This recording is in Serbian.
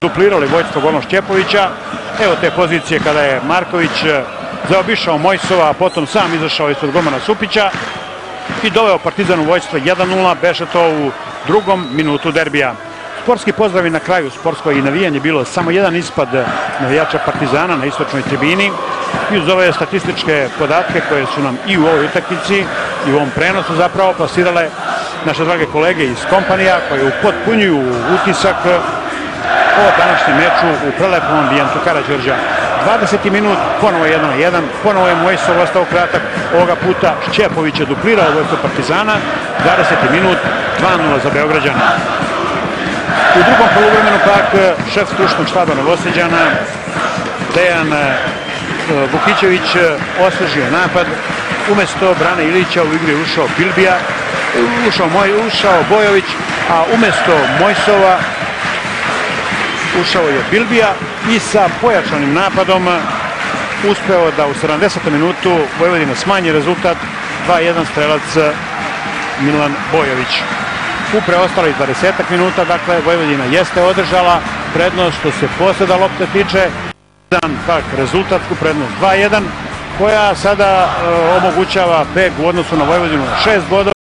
duplirali vojstvo golom Šćepovića. Evo te pozicije kada je Marković zaobišao Mojsova, a potom sam izašao ispod golmana Supića i doveo Partizan u vojstvo 1:0, beše to u drugom minutu derbija. Sportski pozdrav i na kraju, sportsko i navijanje bilo samo jedan ispad navijača Partizana na istočnoj tribini i uz ove statističke podatke koje su nam i u ovoj utakmici i u ovom prenosu zapravo plasirale naše drage kolege iz kompanija koje upotpunjuju utisak o današnjem meču u prelepom ambijentu Karađorđa. 20. minut, ponovo 1:1, ponovo je Mojsov ostao kratak, ovoga puta Šćepović je duplirao vojstvo Partizana, 20. minut, 2:0 za Beograđana. U drugom poluvremenu pak šef stručnog štaba Novosađana, Dejan Vukićević, osvežio napad. Umesto Brane Ilića u igri ušao Bilbija, ušao Bojović, a umesto Mojsova ušao je Bilbija i sa pojačanim napadom uspeo da u 70. minutu Vojvodina smanji rezultat. 2:1 strelac Milan Bojović. U preostalih 20 minuta, dakle, Vojvodina jeste održala prednost što se poseda lopte tiče. Pak rezultatsku prednost 2:1 koja sada omogućava Beg u odnosu na Vojvodinu na 6 bodova.